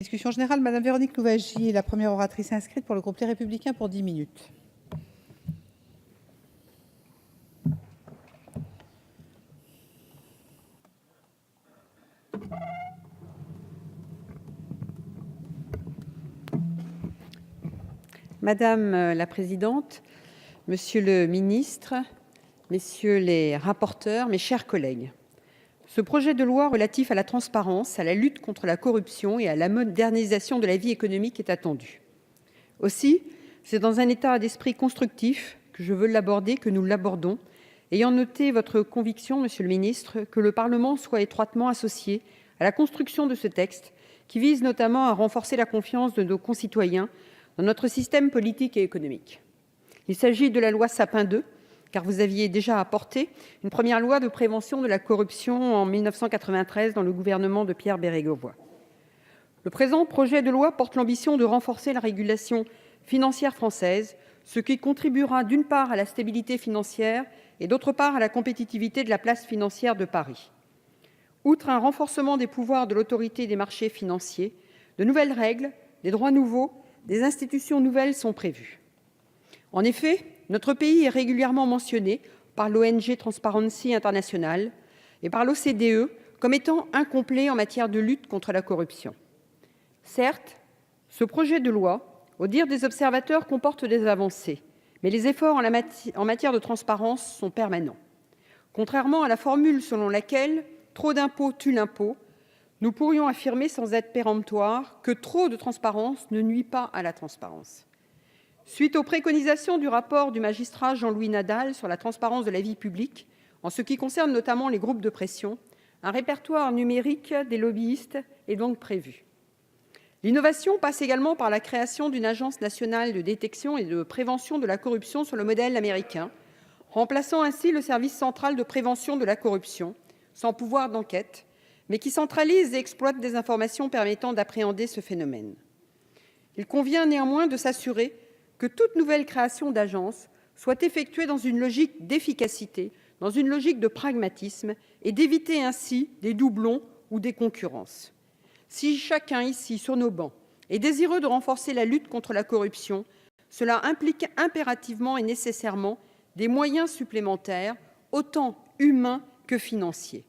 Discussion générale, Madame Véronique Louwagie est la première oratrice inscrite pour le groupe Les Républicains pour 10 minutes. Madame la présidente, monsieur le ministre, messieurs les rapporteurs, mes chers collègues, ce projet de loi relatif à la transparence, à la lutte contre la corruption et à la modernisation de la vie économique est attendu. Aussi, c'est dans un état d'esprit constructif que je veux l'aborder, que nous l'abordons, ayant noté votre conviction, monsieur le ministre, que le Parlement soit étroitement associé à la construction de ce texte qui vise notamment à renforcer la confiance de nos concitoyens dans notre système politique et économique. Il s'agit de la loi Sapin II, car vous aviez déjà apporté une première loi de prévention de la corruption en 1993 dans le gouvernement de Pierre Bérégovoy. Le présent projet de loi porte l'ambition de renforcer la régulation financière française, ce qui contribuera d'une part à la stabilité financière et d'autre part à la compétitivité de la place financière de Paris. Outre un renforcement des pouvoirs de l'autorité des marchés financiers, de nouvelles règles, des droits nouveaux, des institutions nouvelles sont prévues. En effet, notre pays est régulièrement mentionné par l'ONG Transparency International et par l'OCDE comme étant incomplet en matière de lutte contre la corruption. Certes, ce projet de loi, au dire des observateurs, comporte des avancées, mais les efforts en matière de transparence sont permanents. Contrairement à la formule selon laquelle « trop d'impôts tue l'impôt », nous pourrions affirmer sans être péremptoire que trop de transparence ne nuit pas à la transparence. Suite aux préconisations du rapport du magistrat Jean-Louis Nadal sur la transparence de la vie publique, en ce qui concerne notamment les groupes de pression, un répertoire numérique des lobbyistes est donc prévu. L'innovation passe également par la création d'une agence nationale de détection et de prévention de la corruption sur le modèle américain, remplaçant ainsi le service central de prévention de la corruption, sans pouvoir d'enquête, mais qui centralise et exploite des informations permettant d'appréhender ce phénomène. Il convient néanmoins de s'assurer que toute nouvelle création d'agence soit effectuée dans une logique d'efficacité, dans une logique de pragmatisme, et d'éviter ainsi des doublons ou des concurrences. Si chacun ici, sur nos bancs, est désireux de renforcer la lutte contre la corruption, cela implique impérativement et nécessairement des moyens supplémentaires, autant humains que financiers.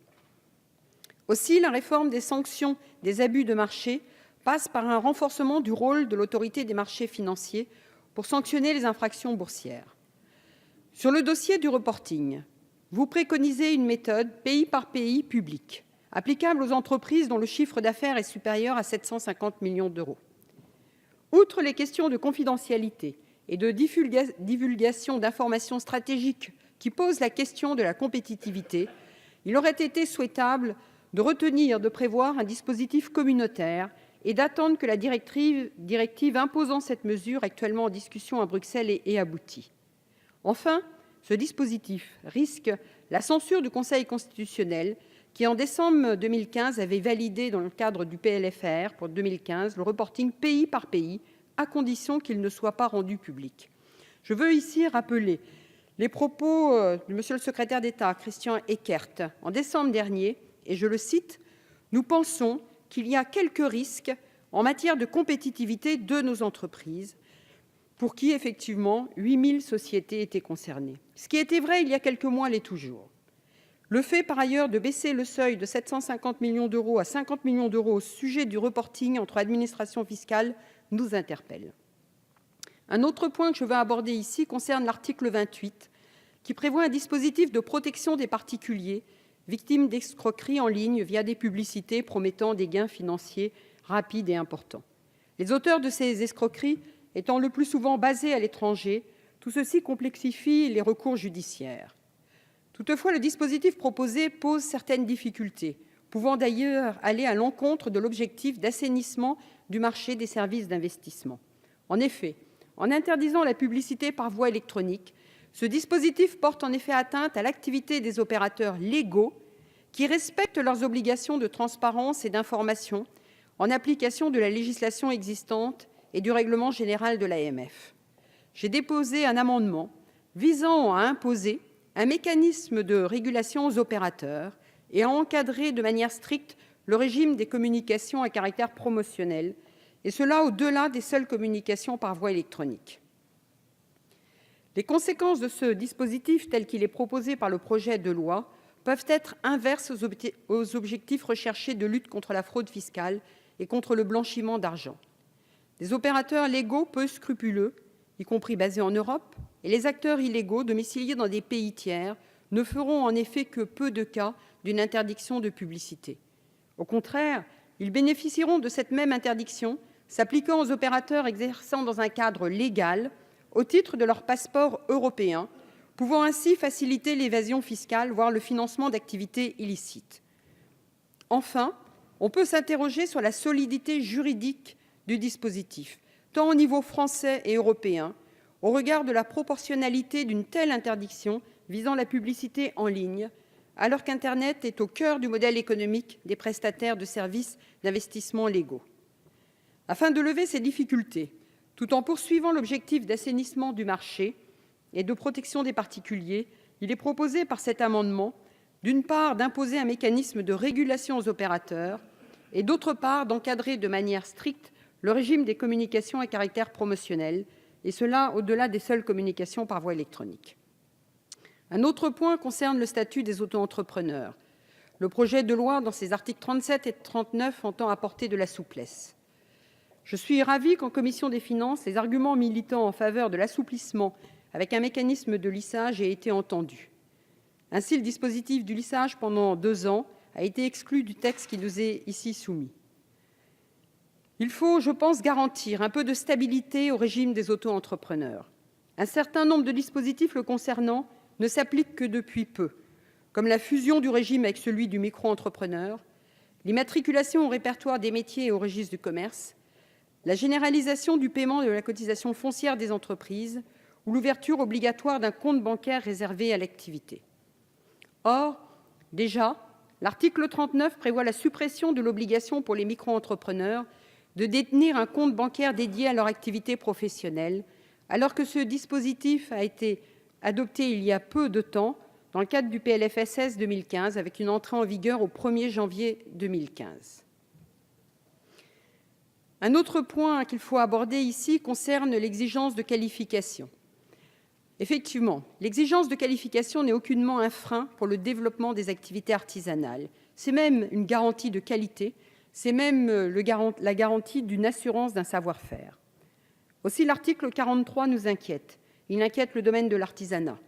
Aussi, la réforme des sanctions des abus de marché passe par un renforcement du rôle de l'autorité des marchés financiers pour sanctionner les infractions boursières. Sur le dossier du reporting, vous préconisez une méthode pays par pays publique, applicable aux entreprises dont le chiffre d'affaires est supérieur à 750 millions d'euros. Outre les questions de confidentialité et de divulgation d'informations stratégiques qui posent la question de la compétitivité, il aurait été souhaitable de prévoir un dispositif communautaire et d'attendre que la directive imposant cette mesure, actuellement en discussion à Bruxelles, ait abouti. Enfin, ce dispositif risque la censure du Conseil constitutionnel qui, en décembre 2015, avait validé dans le cadre du PLFR pour 2015 le reporting pays par pays, à condition qu'il ne soit pas rendu public. Je veux ici rappeler les propos de M. le secrétaire d'État, Christian Eckert, en décembre dernier, et je le cite, « Nous pensons qu'il y a quelques risques en matière de compétitivité de nos entreprises, pour qui, effectivement, 8 000 sociétés étaient concernées. Ce qui était vrai il y a quelques mois l'est toujours. Le fait, par ailleurs, de baisser le seuil de 750 millions d'euros à 50 millions d'euros au sujet du reporting entre administrations fiscales nous interpelle. Un autre point que je veux aborder ici concerne l'article 28, qui prévoit un dispositif de protection des particuliers victimes d'escroqueries en ligne via des publicités promettant des gains financiers rapides et importants. Les auteurs de ces escroqueries étant le plus souvent basés à l'étranger, tout ceci complexifie les recours judiciaires. Toutefois, le dispositif proposé pose certaines difficultés, pouvant d'ailleurs aller à l'encontre de l'objectif d'assainissement du marché des services d'investissement. En effet, en interdisant la publicité par voie électronique, ce dispositif porte en effet atteinte à l'activité des opérateurs légaux qui respectent leurs obligations de transparence et d'information en application de la législation existante et du règlement général de l'AMF. J'ai déposé un amendement visant à imposer un mécanisme de régulation aux opérateurs et à encadrer de manière stricte le régime des communications à caractère promotionnel, et cela au-delà des seules communications par voie électronique. Les conséquences de ce dispositif, tel qu'il est proposé par le projet de loi, peuvent être inverses aux objectifs recherchés de lutte contre la fraude fiscale et contre le blanchiment d'argent. Des opérateurs légaux peu scrupuleux, y compris basés en Europe, et les acteurs illégaux domiciliés dans des pays tiers ne feront en effet que peu de cas d'une interdiction de publicité. Au contraire, ils bénéficieront de cette même interdiction s'appliquant aux opérateurs exerçant dans un cadre légal au titre de leur passeport européen, pouvant ainsi faciliter l'évasion fiscale, voire le financement d'activités illicites. Enfin, on peut s'interroger sur la solidité juridique du dispositif, tant au niveau français et européen, au regard de la proportionnalité d'une telle interdiction visant la publicité en ligne, alors qu'Internet est au cœur du modèle économique des prestataires de services d'investissement légaux. Afin de lever ces difficultés, tout en poursuivant l'objectif d'assainissement du marché et de protection des particuliers, il est proposé par cet amendement, d'une part, d'imposer un mécanisme de régulation aux opérateurs et, d'autre part, d'encadrer de manière stricte le régime des communications à caractère promotionnel, et cela au-delà des seules communications par voie électronique. Un autre point concerne le statut des auto-entrepreneurs. Le projet de loi, dans ses articles 37 et 39, entend apporter de la souplesse. Je suis ravie qu'en commission des finances, les arguments militant en faveur de l'assouplissement avec un mécanisme de lissage aient été entendus. Ainsi, le dispositif du lissage pendant 2 ans a été exclu du texte qui nous est ici soumis. Il faut, je pense, garantir un peu de stabilité au régime des auto-entrepreneurs. Un certain nombre de dispositifs le concernant ne s'appliquent que depuis peu, comme la fusion du régime avec celui du micro-entrepreneur, l'immatriculation au répertoire des métiers et au registre du commerce, la généralisation du paiement de la cotisation foncière des entreprises ou l'ouverture obligatoire d'un compte bancaire réservé à l'activité. Or, déjà, l'article 39 prévoit la suppression de l'obligation pour les micro-entrepreneurs de détenir un compte bancaire dédié à leur activité professionnelle, alors que ce dispositif a été adopté il y a peu de temps dans le cadre du PLFSS 2015, avec une entrée en vigueur au 1er janvier 2015. Un autre point qu'il faut aborder ici concerne l'exigence de qualification. Effectivement, l'exigence de qualification n'est aucunement un frein pour le développement des activités artisanales. C'est même une garantie de qualité, c'est même la garantie d'une assurance d'un savoir-faire. Aussi, l'article 43 nous inquiète. Il inquiète le domaine de l'artisanat,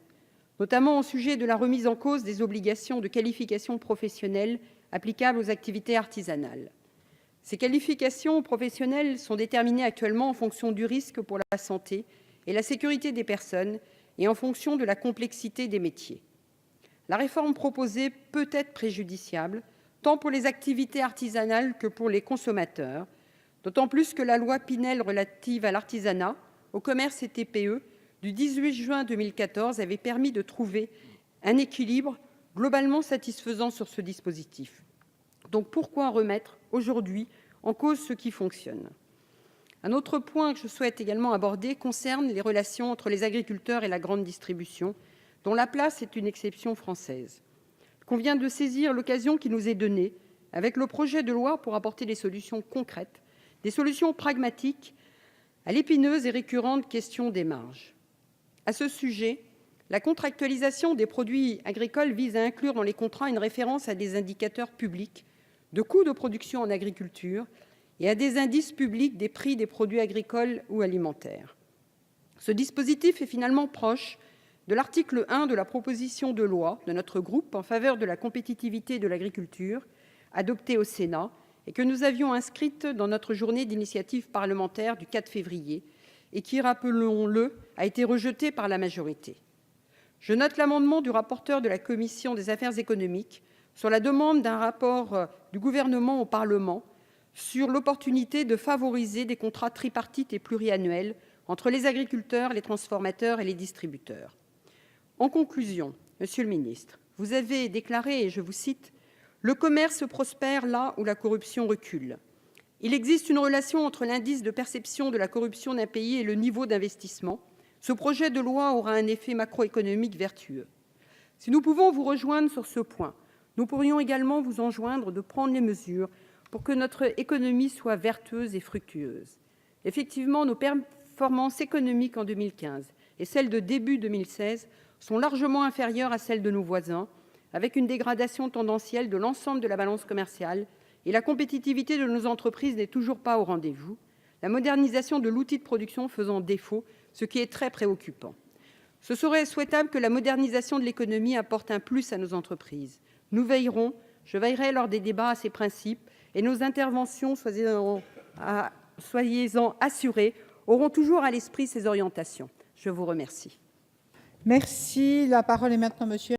notamment au sujet de la remise en cause des obligations de qualification professionnelle applicables aux activités artisanales. Ces qualifications professionnelles sont déterminées actuellement en fonction du risque pour la santé et la sécurité des personnes et en fonction de la complexité des métiers. La réforme proposée peut être préjudiciable, tant pour les activités artisanales que pour les consommateurs, d'autant plus que la loi Pinel relative à l'artisanat, au commerce et TPE du 18 juin 2014 avait permis de trouver un équilibre globalement satisfaisant sur ce dispositif. Donc pourquoi remettre aujourd'hui en cause ce qui fonctionne ? Un autre point que je souhaite également aborder concerne les relations entre les agriculteurs et la grande distribution, dont la place est une exception française. Il convient de saisir l'occasion qui nous est donnée, avec le projet de loi, pour apporter des solutions concrètes, des solutions pragmatiques à l'épineuse et récurrente question des marges. À ce sujet, la contractualisation des produits agricoles vise à inclure dans les contrats une référence à des indicateurs publics de coûts de production en agriculture et à des indices publics des prix des produits agricoles ou alimentaires. Ce dispositif est finalement proche de l'article 1 de la proposition de loi de notre groupe en faveur de la compétitivité de l'agriculture, adoptée au Sénat et que nous avions inscrite dans notre journée d'initiative parlementaire du 4 février et qui, rappelons-le, a été rejetée par la majorité. Je note l'amendement du rapporteur de la commission des affaires économiques sur la demande d'un rapport du gouvernement au Parlement sur l'opportunité de favoriser des contrats tripartites et pluriannuels entre les agriculteurs, les transformateurs et les distributeurs. En conclusion, Monsieur le ministre, vous avez déclaré, et je vous cite, « Le commerce prospère là où la corruption recule. Il existe une relation entre l'indice de perception de la corruption d'un pays et le niveau d'investissement. Ce projet de loi aura un effet macroéconomique vertueux. » Si nous pouvons vous rejoindre sur ce point, Nous pourrions également vous enjoindre de prendre les mesures pour que notre économie soit vertueuse et fructueuse. Effectivement, nos performances économiques en 2015 et celles de début 2016 sont largement inférieures à celles de nos voisins, avec une dégradation tendancielle de l'ensemble de la balance commerciale, et la compétitivité de nos entreprises n'est toujours pas au rendez-vous, la modernisation de l'outil de production faisant défaut, ce qui est très préoccupant. Ce serait souhaitable que la modernisation de l'économie apporte un plus à nos entreprises. Je veillerai lors des débats à ces principes, et nos interventions, soyez-en assurés, auront toujours à l'esprit ces orientations. Je vous remercie. Merci. La parole est maintenant monsieur